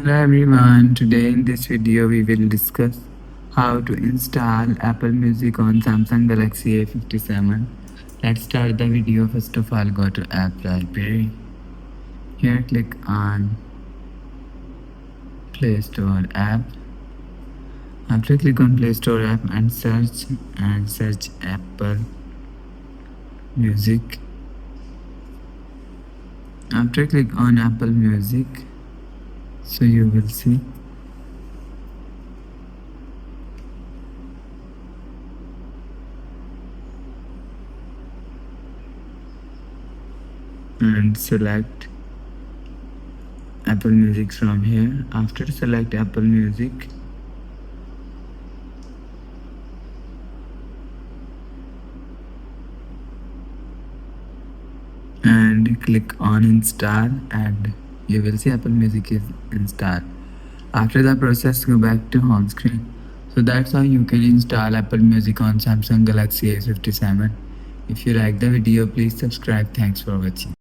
Hello everyone, today in this video we will discuss how to install Apple Music on Samsung Galaxy A57. Let's start the video. First of all, go to App Library. Here click on Play Store app. After click on Play Store app and search Apple Music. After click on Apple Music, so you will see and select Apple Music from here. After select Apple Music, and click on install and you will see Apple Music is installed. After the process, go back to home screen. So that's how you can install Apple Music on Samsung Galaxy A57. If you like the video, please subscribe. Thanks for watching.